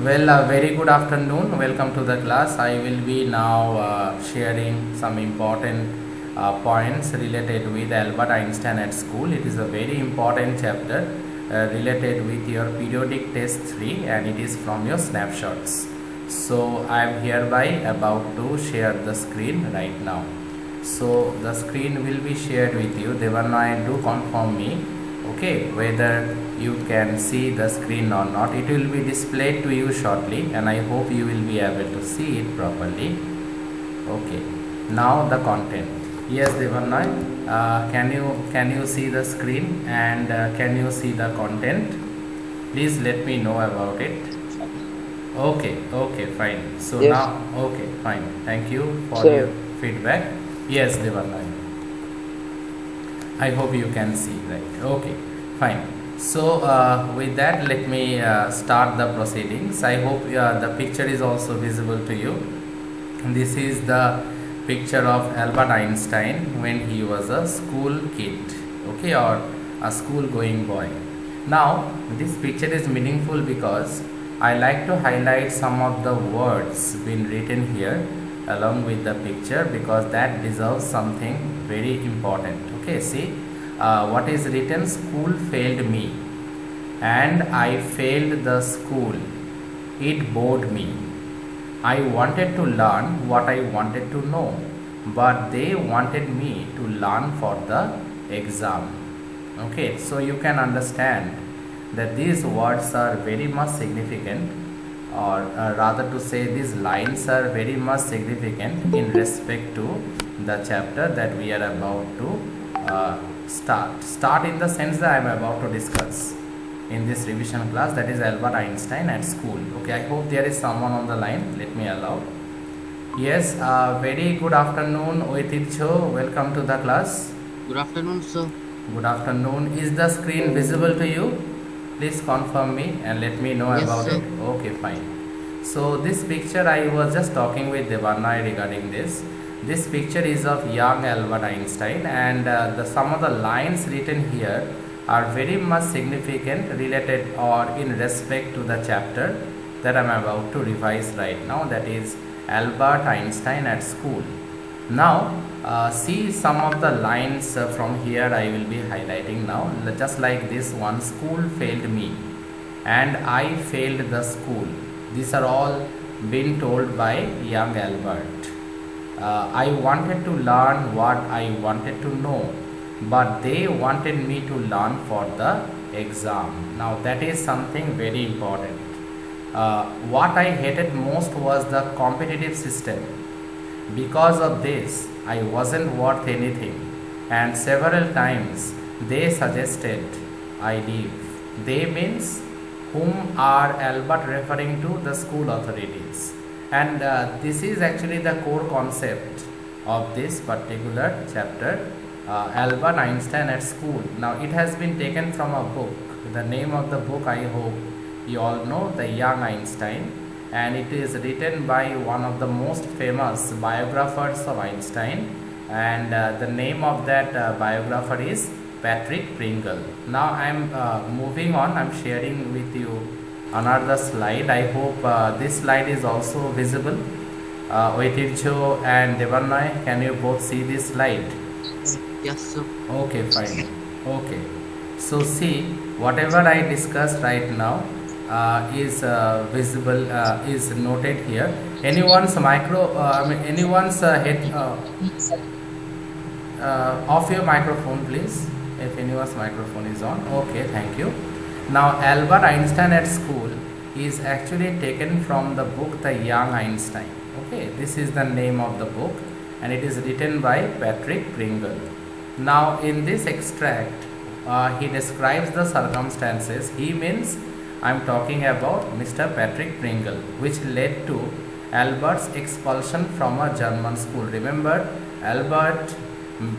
Well, very good afternoon. Welcome to the class. I will be now sharing some important points related with Albert Einstein at school. It is a very important chapter related with your periodic test 3 and it is from your snapshots. So, I am hereby about to share the screen right now. So, the screen will be shared with you. Devanna, do confirm me, okay, whether you can see the screen or not. It will be displayed to you shortly and I hope you will be able to see it properly. Okay, now the content. Yes, Devanna, can you see the screen and can you see the content? Please let me know about it. Okay, fine. So Yes, now, okay, fine. Thank you for your sir. feedback. Yes, Devanna, I hope you can see, right? Okay, fine. So with that, let me start the proceedings. I hope the picture is also visible to you. This is the picture of Albert Einstein when he was a school kid, okay, or a school going boy. Now, this picture is meaningful because I like to highlight some of the words been written here along with the picture because that deserves something very important. Okay, see what is written: school failed me and I failed the school. It bored me. I wanted to learn what I wanted to know, but they wanted me to learn for the exam. Okay, so you can understand that these words are very much significant, or rather to say, these lines are very much significant in respect to the chapter that we are about to start in the sense that I am about to discuss in this revision class, that is Albert Einstein at school. Okay, I hope there is someone on the line. Let me allow. Yes, very good afternoon, Oitircho. Welcome to the class. Good afternoon, sir. Good afternoon. Is the screen visible to you? Please confirm me and let me know Yes, about sir. it. Okay, fine. So this picture, I was just talking with Devanna regarding this. This picture is of young Albert Einstein, and some of the lines written here are very much significant related or in respect to the chapter that I am about to revise right now, that is Albert Einstein at school. Now see some of the lines from here I will be highlighting now, just like this one: school failed me and I failed the school. These are all been told by young Albert. I wanted to learn what I wanted to know, but they wanted me to learn for the exam. Now that is something very important. What I hated most was the competitive system. Because of this, I wasn't worth anything, and several times they suggested I leave. They means whom are Albert referring to? The school authorities. And this is actually the core concept of this particular chapter, Albert Einstein at school. Now it has been taken from a book. The name of the book, I hope you all know, The Young Einstein, and it is written by one of the most famous biographers of Einstein, and the name of that biographer is Patrick Pringle. Now I am moving on. I am sharing with you another slide. I hope this slide is also visible. Oitircho and Devanna, can you both see this slide? Yes, sir. Okay, fine. Okay, so see, whatever I discussed right now is visible, is noted here. Anyone's anyone's head, off your microphone please, if anyone's microphone is on. Okay, thank you. Now Albert Einstein at school is actually taken from the book The Young Einstein. Okay, this is the name of the book and it is written by Patrick Pringle. Now in this extract he describes the circumstances. He means I am talking about Mr. Patrick Pringle, which led to Albert's expulsion from a German school. Remember, Albert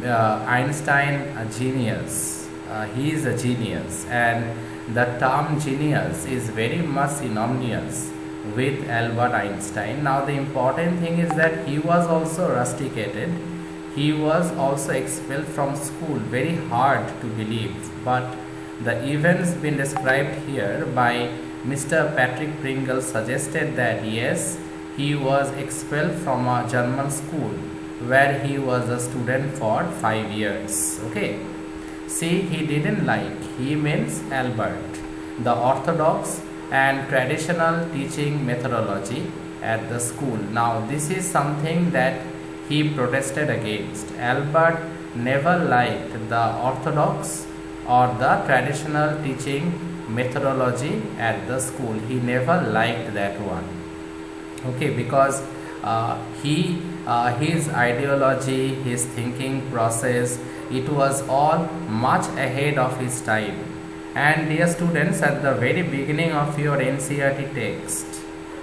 Einstein, a genius. He is a genius, and the term genius is very much synonymous with Albert Einstein. Now, the important thing is that he was also rusticated. He was also expelled from school. Very hard to believe, but the events been described here by Mr. Patrick Pringle suggested that yes, he was expelled from a German school where he was a student for 5 years. Okay. See, he didn't like, he means Albert, the orthodox and traditional teaching methodology at the school. Now, this is something that he protested against. Albert never liked the orthodox or the traditional teaching methodology at the school. He never liked that one. Okay, because his ideology, his thinking process, it was all much ahead of his time. And dear students, at the very beginning of your NCERT text,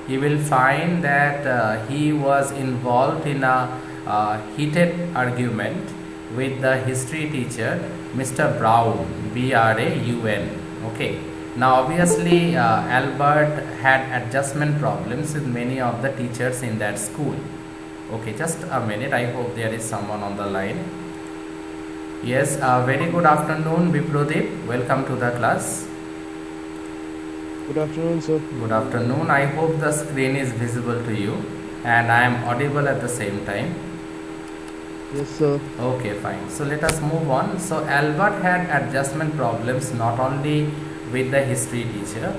you will find that he was involved in a heated argument with the history teacher Mr. Brown, Braun. Okay. Now obviously Albert had adjustment problems with many of the teachers in that school. Okay, just a minute, I hope there is someone on the line. Yes, very good afternoon, Viprodip. Welcome to the class. Good afternoon, sir. Good afternoon. I hope the screen is visible to you and I am audible at the same time. Yes, sir. Okay, fine. So let us move on. So Albert had adjustment problems not only with the history teacher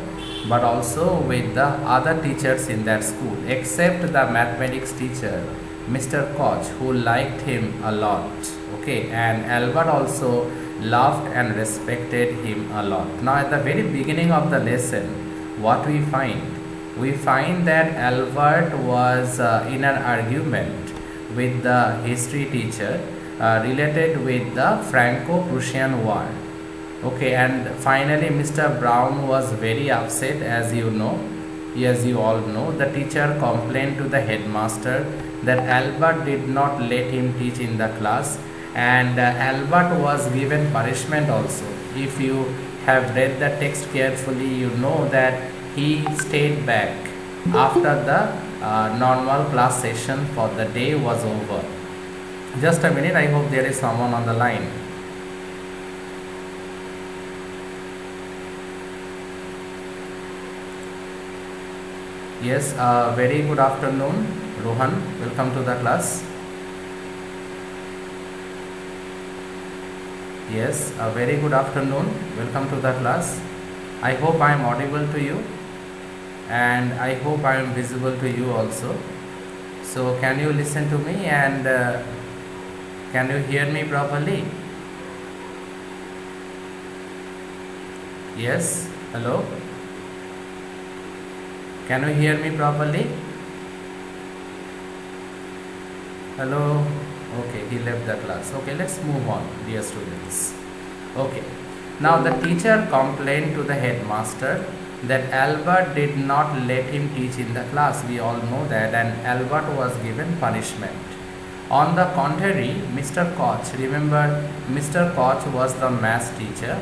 but also with the other teachers in that school, except the mathematics teacher Mr. Koch, who liked him a lot. Okay, and Albert also loved and respected him a lot. Now at the very beginning of the lesson, what we find? We find that Albert was in an argument with the history teacher related with the Franco-Prussian War. Okay, and finally Mr. Brown was very upset, as you know, as you all know. The teacher complained to the headmaster that Albert did not let him teach in the class, and Albert was given punishment also. If you have read the text carefully, you know that he stayed back after the normal class session for the day was over. Just a minute, I hope there is someone on the line. Yes, very good afternoon, Rohan. Welcome to the class. Yes, a very good afternoon. Welcome to the class. I hope I am audible to you and I hope I am visible to you also. So can you listen to me and can you hear me properly? Yes, hello. Can you hear me properly? Hello. Okay, he left the class. Okay, let's move on, dear students. Okay, now the teacher complained to the headmaster that Albert did not let him teach in the class. We all know that, and Albert was given punishment. On the contrary, Mr. Koch, remember Mr. Koch was the maths teacher.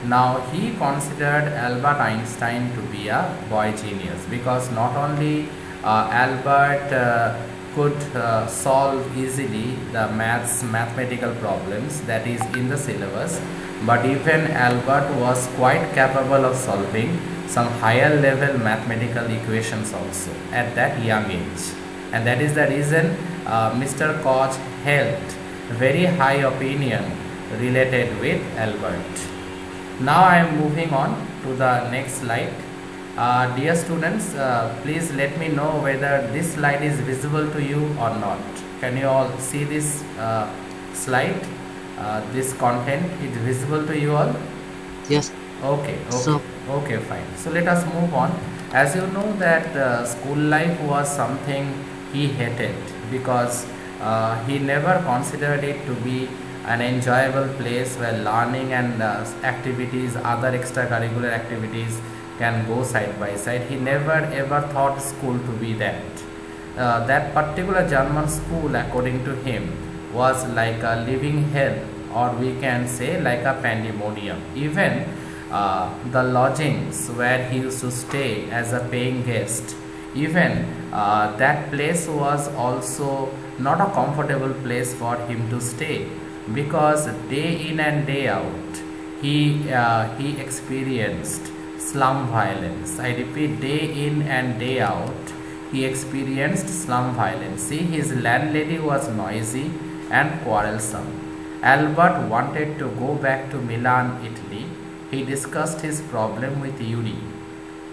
Now he considered Albert Einstein to be a boy genius, because not only Albert could solve easily the mathematical problems that is in the syllabus, but even Albert was quite capable of solving some higher level mathematical equations also at that young age. And that is the reason Mr. Koch held very high opinion related with Albert. Now I am moving on to the next slide. Dear students, please let me know whether this slide is visible to you or not. Can you all see this slide? This content is visible to you all? Yes. Okay, So, okay, fine. So let us move on. As you know that school life was something he hated, because he never considered it to be an enjoyable place where learning and activities, other extracurricular activities can go side by side. He never ever thought school to be that. That particular German school, according to him, was like a living hell, or we can say like a pandemonium. Even the lodgings where he used to stay as a paying guest, even that place was also not a comfortable place for him to stay, because day in and day out he experienced slum violence. I repeat, day in and day out, he experienced slum violence. See, his landlady was noisy and quarrelsome. Albert wanted to go back to Milan, Italy. He discussed his problem with Yuri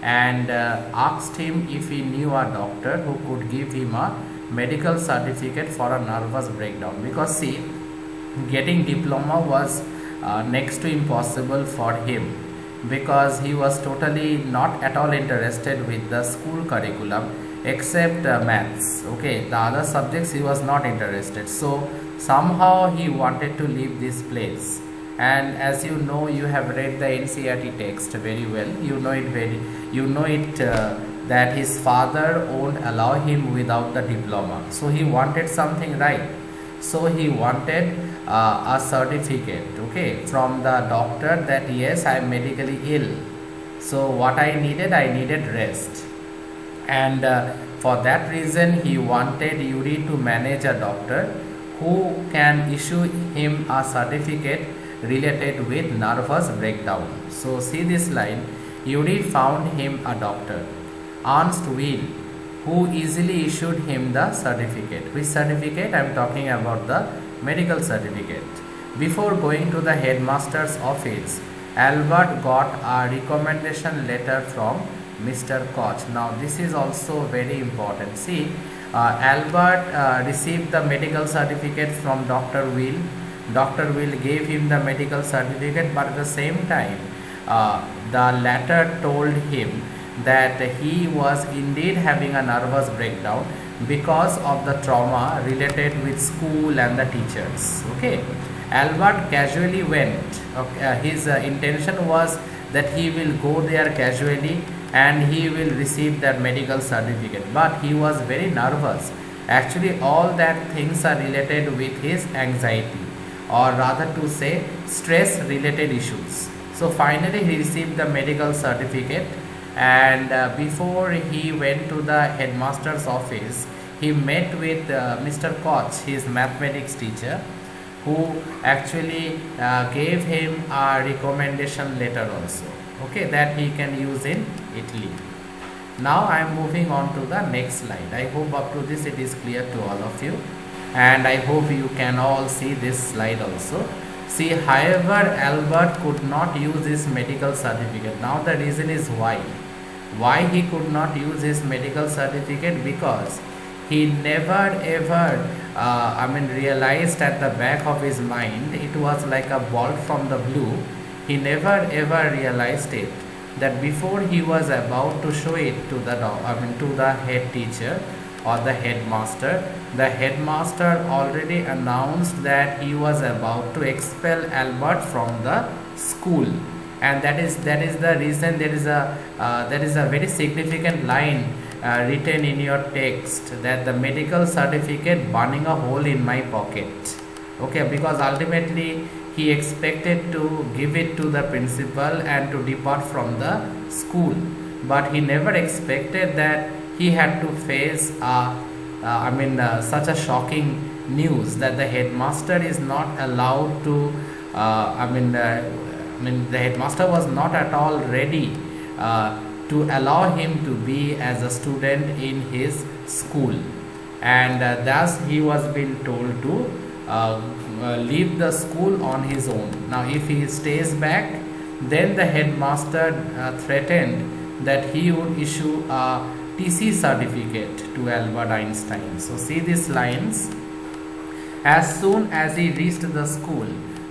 and asked him if he knew a doctor who could give him a medical certificate for a nervous breakdown. Because see, getting diploma was next to impossible for him, because he was totally not at all interested with the school curriculum except maths. Okay, the other subjects he was not interested, so somehow he wanted to leave this place. And as you know, you have read the NCERT text very well, you know it that his father won't allow him without the diploma, so he wanted something, right? So he wanted a certificate, okay, from the doctor that yes, I am medically ill. So what I needed rest, and for that reason he wanted Yuri to manage a doctor who can issue him a certificate related with nervous breakdown. So see this line, Yuri found him a doctor, Ernst Will, who easily issued him the certificate. Which certificate? I am talking about the medical certificate. Before going to the headmaster's office, Albert got a recommendation letter from Mr. Koch. Now this is also very important. See, Albert received the medical certificate from Dr. Will. Dr. Will gave him the medical certificate, but at the same time, the letter told him that he was indeed having a nervous breakdown because of the trauma related with school and the teachers. Okay, Albert casually went. Okay, his intention was that he will go there casually and he will receive that medical certificate, but he was very nervous. Actually, all that things are related with his anxiety, or rather to say stress related issues. So finally he received the medical certificate, and before he went to the headmaster's office, he met with Mr. Koch, his mathematics teacher, who actually gave him a recommendation letter also, okay, that he can use in Italy. Now I am moving on to the next slide. I hope up to this it is clear to all of you, and I hope you can all see this slide also. See, however, Albert could not use his medical certificate. Now the reason is why he could not use his medical certificate, because he never ever realized at the back of his mind, it was like a bolt from the blue. He never ever realized it, that before he was about to show it to the head teacher or the headmaster already announced that he was about to expel Albert from the school. And that is the reason there is a very significant line written in your text, that the medical certificate burning a hole in my pocket. Okay, because ultimately he expected to give it to the principal and to depart from the school, but he never expected that he had to face such a shocking news, that the headmaster is not allowed to the headmaster was not at all ready to allow him to be as a student in his school, and thus he was being told to leave the school on his own. Now if he stays back, then the headmaster threatened that he would issue a TC certificate to Albert Einstein. So see these lines. As soon as he reached the school,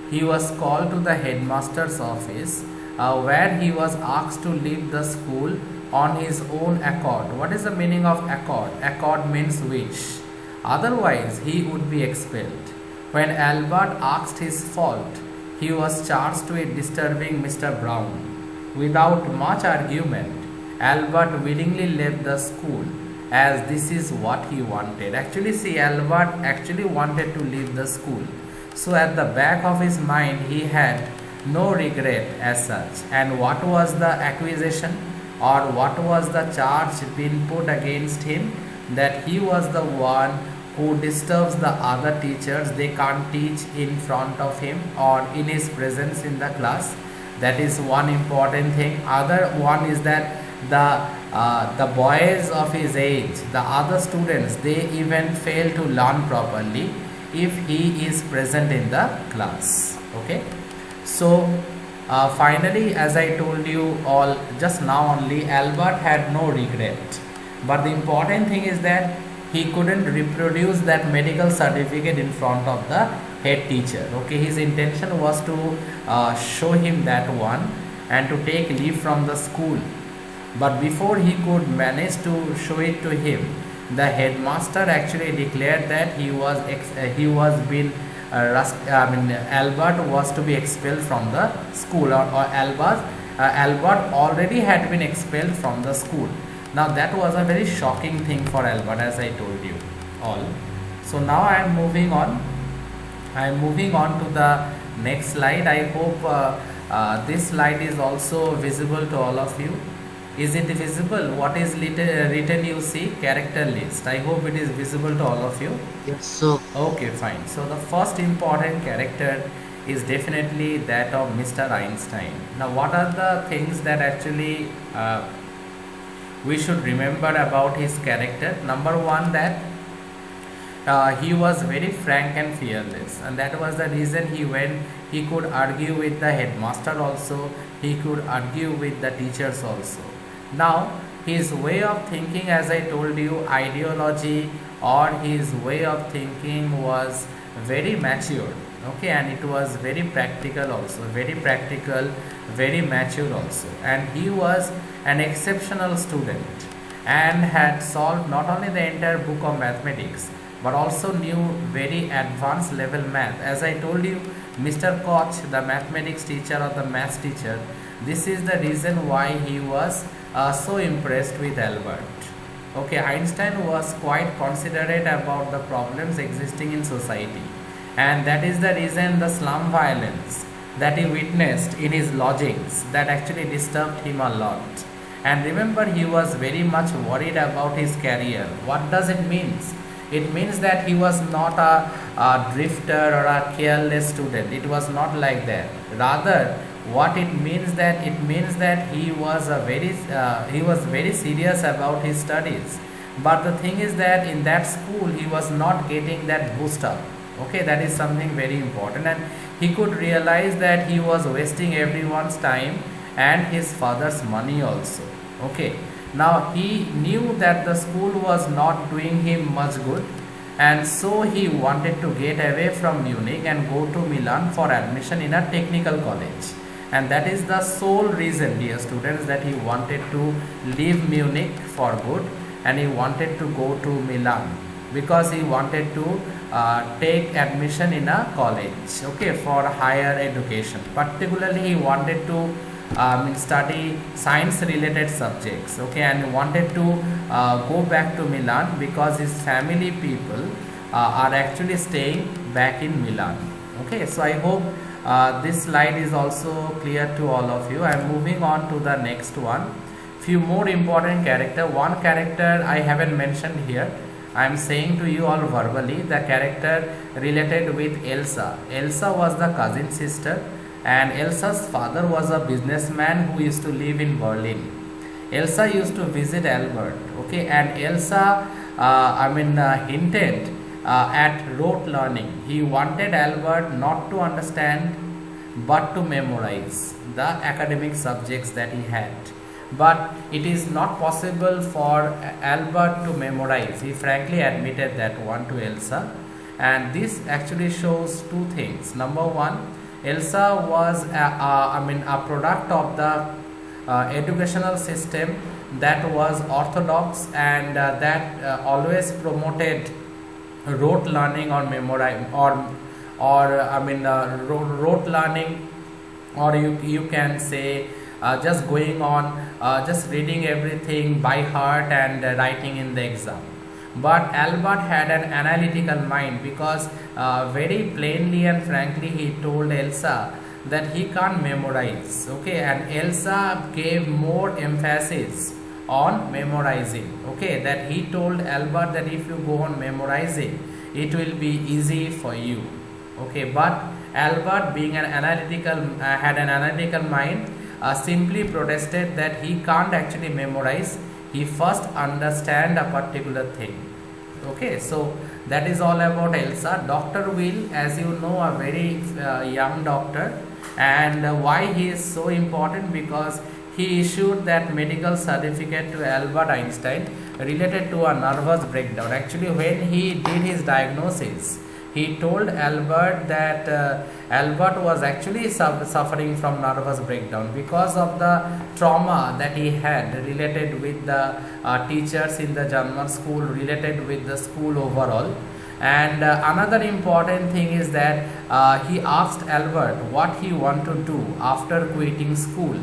he was called to the headmaster's office, where he was asked to leave the school on his own accord. What is the meaning of accord? Accord means wish. Otherwise, he would be expelled. When Albert asked his fault, he was charged with disturbing Mr. Brown. Without much argument, Albert willingly left the school, as this is what he wanted. Actually, see, Albert actually wanted to leave the school. So at the back of his mind, he had no regret as such. And what was the accusation, or what was the charge being put against him? That he was the one who disturbs the other teachers. They can't teach in front of him or in his presence in the class. That is one important thing. Other one is that the boys of his age, the other students, they even fail to learn properly if he is present in the class. Okay, so finally, as I told you all just now only, Albert had no regret. But the important thing is that he couldn't reproduce that medical certificate in front of the head teacher. Okay, his intention was to show him that one and to take leave from the school. But before he could manage to show it to him, the headmaster actually declared that Albert was to be expelled from the school, or Albert already had been expelled from the school. Now that was a very shocking thing for Albert, as I told you all. So now I am moving on. I am moving on to the next slide. I hope this slide is also visible to all of you. Is it visible? What is written you see? Character list. I hope it is visible to all of you. Yes, sir. Okay, fine. So the first important character is definitely that of Mr. Einstein. Now what are the things that actually we should remember about his character? Number one, that he was very frank and fearless, and that was the reason he could argue with the headmaster also, he could argue with the teachers also. Now his way of thinking, as I told you, ideology or his way of thinking was very mature. Okay, and it was very practical also, very practical, very mature also. And he was an exceptional student and had solved not only the entire book of mathematics but also knew very advanced level math. As I told you, Mr. Koch, the mathematics teacher or the maths teacher, this is the reason why he was so impressed with Albert. Okay, Einstein was quite considerate about the problems existing in society, and that is the reason the slum violence that he witnessed in his lodgings, that actually disturbed him a lot. And remember, he was very much worried about his career. What does it mean? It means that he was not a drifter or a careless student. It was not like that. Rather, what it means that he was very serious about his studies. But the thing is that in that school he was not getting that boost up. Okay, that is something very important, and he could realize that he was wasting everyone's time and his father's money also. Okay, now he knew that the school was not doing him much good, and so he wanted to get away from Munich and go to Milan for admission in a technical college. And that is the sole reason, dear students, that he wanted to leave Munich for good and he wanted to go to Milan, because he wanted to take admission in a college, okay, for higher education. Particularly he wanted to study science related subjects, okay, and wanted to go back to Milan because his family people are actually staying back in Milan. Okay, so I hope this slide is also clear to all of you. I am moving on to the next one. Few more important character. One character I haven't mentioned here, I am saying to you all verbally, the character related with Elsa. Elsa was the cousin sister, and Elsa's father was a businessman who used to live in Berlin. Elsa used to visit Albert, okay, and Elsa hinted at rote learning. He wanted Albert not to understand but to memorize the academic subjects that he had. But it is not possible for Albert to memorize. He frankly admitted that one to Elsa, and this actually shows two things. Number one, Elsa was a product of the educational system that was orthodox and that always promoted rote learning or rote learning, or you can say just going on just reading everything by heart and writing in the exam. But Albert had an analytical mind, because very plainly and frankly he told Elsa that he can't memorize, okay, and Elsa gave more emphasis on memorizing, okay, that he told Albert that if you go on memorizing it will be easy for you, okay. But Albert, being an had an analytical mind, simply protested that he can't actually memorize. He first understand a particular thing. Okay, so that is all about Elsa. Dr. Will, as you know, a very young doctor, and why he is so important, because he issued that medical certificate to Albert Einstein related to a nervous breakdown. Actually, when he did his diagnosis, he told Albert that Albert was actually suffering from nervous breakdown because of the trauma that he had related with the teachers in the German school, related with the school overall. And another important thing is that he asked Albert what he want to do after quitting school.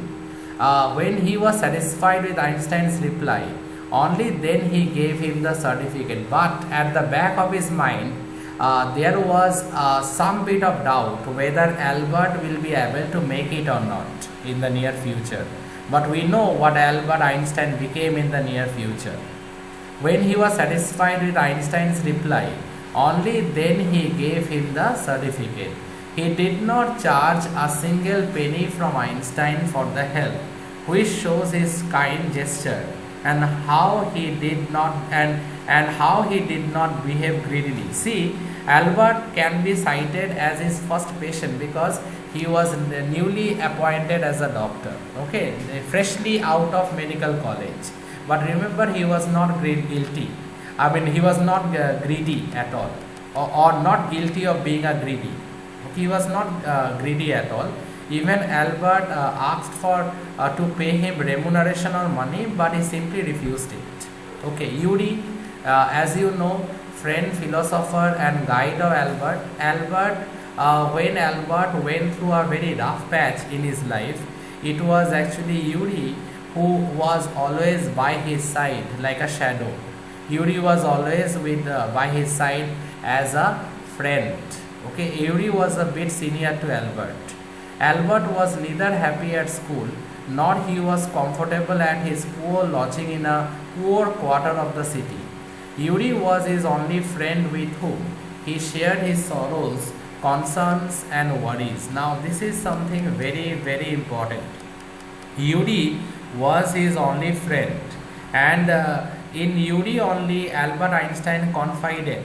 When he was satisfied with Einstein's reply, only then he gave him the certificate. But at the back of his mind, there was some bit of doubt whether Albert will be able to make it or not in the near future. But we know what Albert Einstein became in the near future. When he was satisfied with Einstein's reply, only then he gave him the certificate. He did not charge a single penny from Einstein for the help, which shows his kind gesture and how he did not behave greedily. See, Albert can be cited as his first patient because he was newly appointed as a doctor, okay, freshly out of medical college. But remember, he was not guilty. I mean, he was not greedy at all, or not guilty of being a greedy. He was not greedy at all. Even Albert asked for to pay him remuneration or money, but he simply refused it. Okay, Yuri, as you know, friend, philosopher, and guide of Albert. When Albert went through a very rough patch in his life, it was actually Yuri who was always by his side like a shadow. Yuri was always by his side as a friend. Okay, Yuri was a bit senior to Albert. Albert was neither happy at school nor he was comfortable at his poor lodging in a poor quarter of the city. Yuri was his only friend with whom he shared his sorrows, concerns, and worries. Now, this is something very, very important. Yuri was his only friend, and in Yuri only Albert Einstein confided,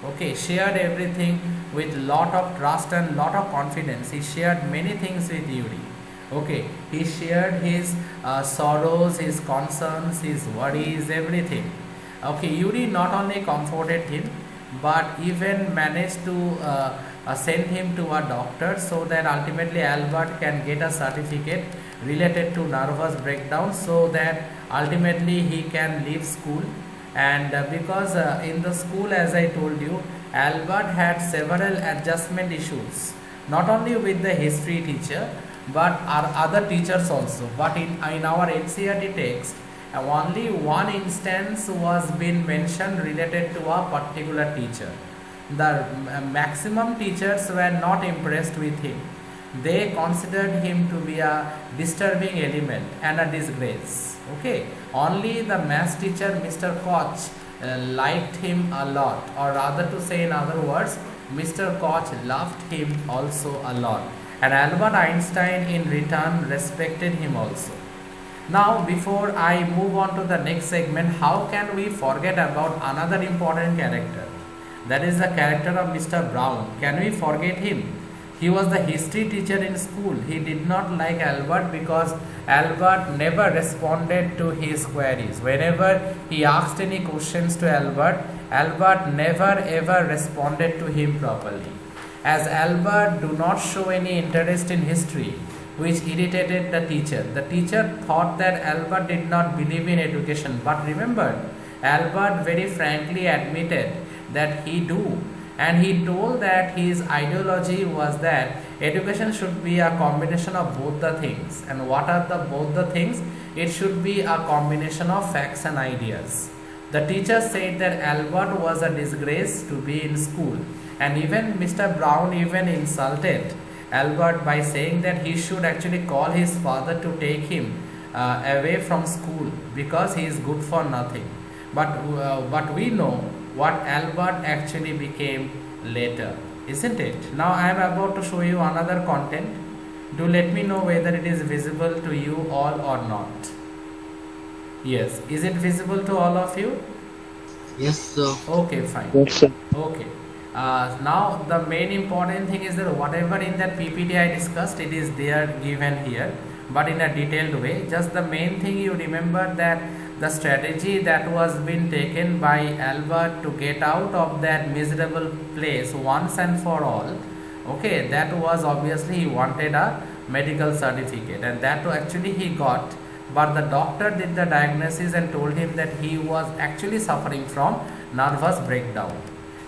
okay, shared everything with lot of trust and lot of confidence. He shared many things with Yuri. Okay, he shared his sorrows, his concerns, his worries, everything. Okay, Yuri not only comforted him, but even managed to send him to a doctor so that ultimately Albert can get a certificate related to nervous breakdown, so that ultimately he can leave school. And because in the school, as I told you, Albert had several adjustment issues, not only with the history teacher but our other teachers also. But in our NCERT text, only one instance was been mentioned related to a particular teacher. The maximum teachers were not impressed with him. They considered him to be a disturbing element and a disgrace. Okay, only the maths teacher, Mr. Koch, liked him a lot, or rather to say in other words, Mr. Koch loved him also a lot, and Albert Einstein in return respected him also. Now, before I move on to the next segment, how can we forget about another important character? That is the character of Mr. Brown. Can we forget him? He was the history teacher in school. He did not like Albert because Albert never responded to his queries. Whenever he asked any questions to Albert, Albert never ever responded to him properly. As Albert do not show any interest in history, which irritated the teacher. The teacher thought that Albert did not believe in education. But remember, Albert very frankly admitted that he do. And he told that his ideology was that education should be a combination of both the things. And what are both the things? It should be a combination of facts and ideas. The teacher said that Albert was a disgrace to be in school. And even Mr. Brown even insulted Albert by saying that he should actually call his father to take him away from school because he is good for nothing. But we know what Albert actually became later. isn't it? Now I am about to show you another content. Do let me know whether it is visible to you all or not. Yes, is it visible to all of you? Yes, sir. Okay, fine. Yes, sir. Okay. Now the main important thing is that whatever in that PPT I discussed, it is there given here, but in a detailed way. Just the main thing you remember that the strategy that was been taken by Albert to get out of that miserable place once and for all. Okay, that was obviously he wanted a medical certificate, and that actually he got. But the doctor did the diagnosis and told him that he was actually suffering from nervous breakdown.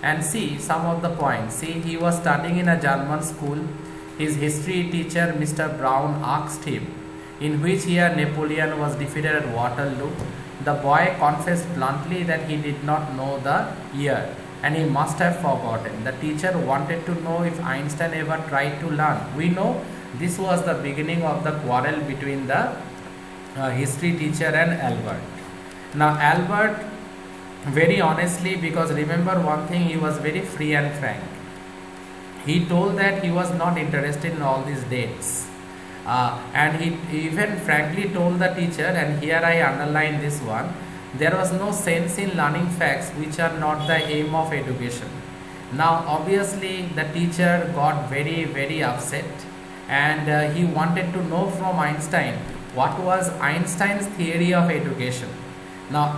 And see some of the points. See, he was studying in a German school. His history teacher, Mr. Brown, asked him in which year Napoleon was defeated at Waterloo. The boy confessed bluntly that he did not know the year and he must have forgotten. The teacher wanted to know if Einstein ever tried to learn. We know this was the beginning of the quarrel between the history teacher and Albert. Now, Albert, very honestly, because remember one thing, he was very free and frank. He told that he was not interested in all these dates. And he even frankly told the teacher, and here I underline this one, there was no sense in learning facts which are not the aim of education. Now, obviously, the teacher got very upset, and he wanted to know from Einstein what was Einstein's theory of education. Now,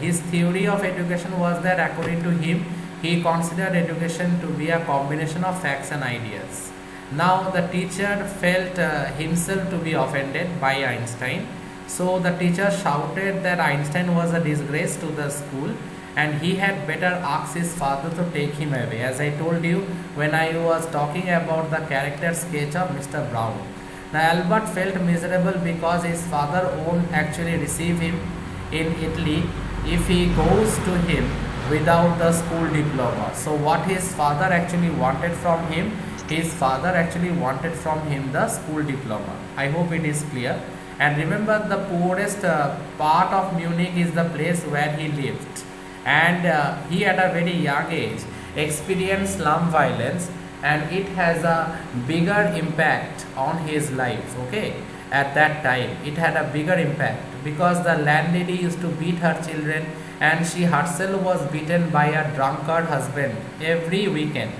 his theory of education was that according to him, he considered education to be a combination of facts and ideas. Now, the teacher felt himself to be offended by Einstein. So, the teacher shouted that Einstein was a disgrace to the school and he had better ask his father to take him away. As I told you when I was talking about the character sketch of Mr. Brown. Now, Albert felt miserable because his father won't actually receive him in Italy if he goes to him without the school diploma. So what his father actually wanted from him, his father actually wanted from him the school diploma. I hope it is clear. And remember, the poorest part of Munich is the place where he lived, and he at a very young age experienced slum violence, and it has a bigger impact on his life. Okay, at that time it had a bigger impact because the landlady used to beat her children, and she herself was beaten by a drunkard husband every weekend.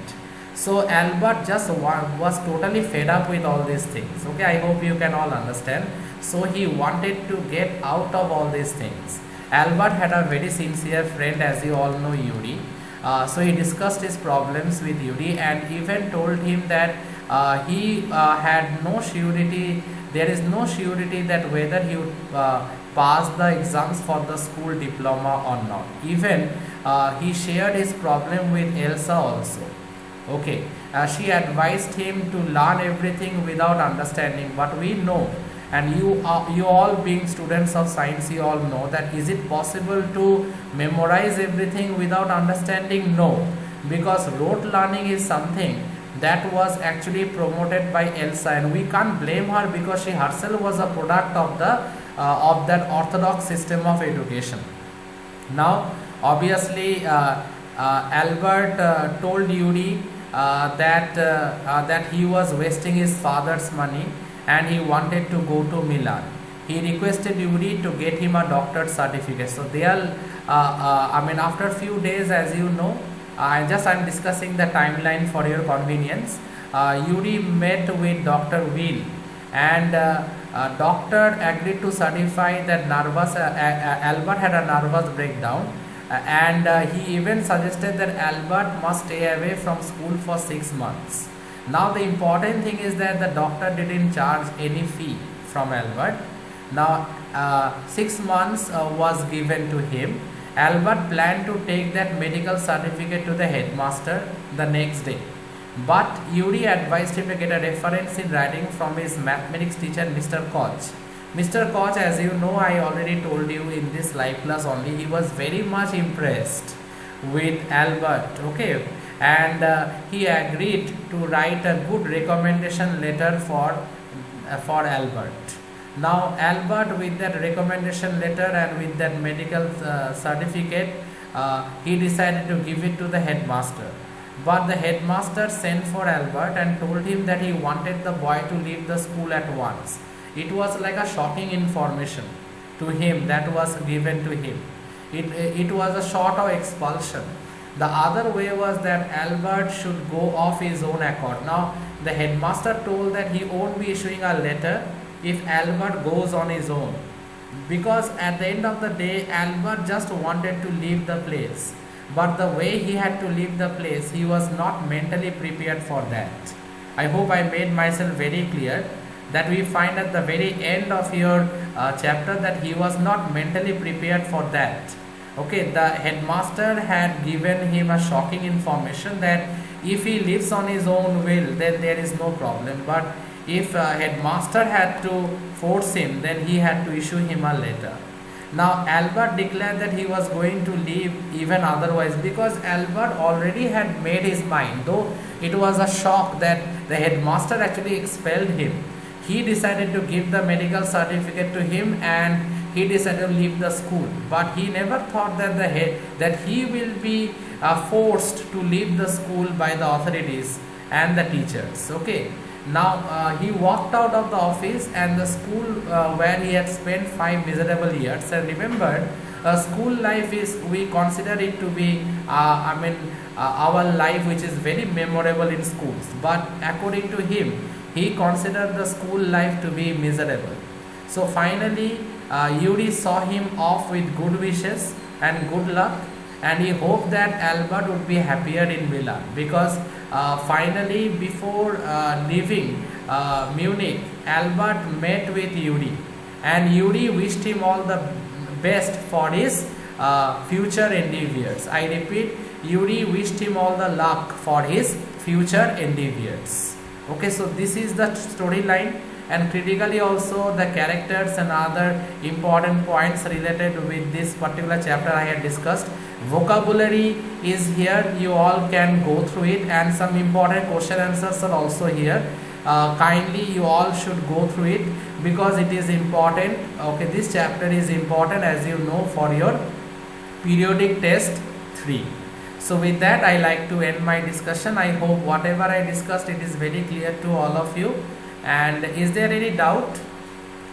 So Albert just was totally fed up with all these things. Okay, I hope you can all understand. So he wanted to get out of all these things. Albert had a very sincere friend, as you all know, Yuri. So he discussed his problems with Yuri and even told him that he had no surety, there is no surety that whether he would pass the exams for the school diploma or not. Even he shared his problem with Elsa also. Okay, she advised him to learn everything without understanding, but we know, and you all being students of science, you all know that is it possible to memorize everything without understanding? No, because rote learning is something that was actually promoted by Elsa, and we can't blame her because she herself was a product of the of that orthodox system of education. Now, obviously, Albert told Yuri that he was wasting his father's money and he wanted to go to Milan. He requested Yuri to get him a doctor's certificate. So they are, after a few days, as you know, I'm discussing the timeline for your convenience. Yuri met with Dr. Will, and doctor agreed to certify that Albert had a nervous breakdown, and he even suggested that Albert must stay away from school for 6 months. Now the important thing is that the doctor didn't charge any fee from Albert. Now 6 months was given to him. Albert planned to take that medical certificate to the headmaster the next day. But Yuri advised him to get a reference in writing from his mathematics teacher, Mr. Koch. Mr. Koch, as you know, I already told you in this live class only, he was very much impressed with Albert. Okay, and he agreed to write a good recommendation letter for Albert. Now Albert, with that recommendation letter and with that medical certificate, he decided to give it to the headmaster. But the headmaster sent for Albert and told him that he wanted the boy to leave the school at once. It was like a shocking information to him that was given to him. It was a sort of expulsion. The other way was that Albert should go off his own accord. Now, the headmaster told that he won't be issuing a letter if Albert goes on his own, because at the end of the day Albert just wanted to leave the place, but the way he had to leave the place, he was not mentally prepared for that. I hope I made myself very clear that we find at the very end of your chapter that he was not mentally prepared for that. Okay, the headmaster had given him a shocking information that if he lives on his own will, then there is no problem, but if headmaster had to force him, then he had to issue him a letter. Now Albert declared that he was going to leave even otherwise, because Albert already had made his mind, though it was a shock that the headmaster actually expelled him. He decided to give the medical certificate to him and he decided to leave the school, but he never thought that that he will be forced to leave the school by the authorities and the teachers. Okay, now he walked out of the office and the school where he had spent 5 miserable years. And remember, school life is, we consider it to be our life which is very memorable in schools, but according to him, he considered the school life to be miserable. So finally Yuri saw him off with good wishes and good luck, and he hoped that Albert would be happier in Milan, because finally before leaving Munich, Albert met with Yuri and Yuri wished him all the best for his future endeavors. I repeat, Yuri wished him all the luck for his future endeavors. Okay, so this is the storyline, and critically also the characters and other important points related with this particular chapter I had discussed. Vocabulary is here, you all can go through it, and some important question answers are also here. Kindly you all should go through it because it is important. Okay, this chapter is important, as you know, for your periodic test 3. So with that I like to end my discussion. I hope whatever I discussed, it is very clear to all of you. And is there any doubt,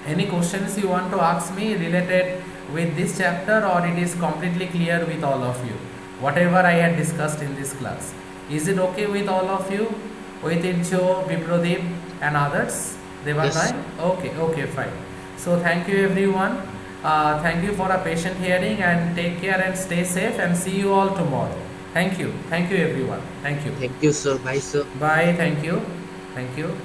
any questions you want to ask me related with this chapter, or it is completely clear with all of you whatever I had discussed in this class? Is it okay with all of you, with Incho, Biprodeep and others? Yes. Okay, fine. So thank you everyone. Thank you for a patient hearing, and take care and stay safe, and see you all tomorrow. Thank you everyone. Thank you. Thank you, sir. Bye, sir. Bye. Thank you.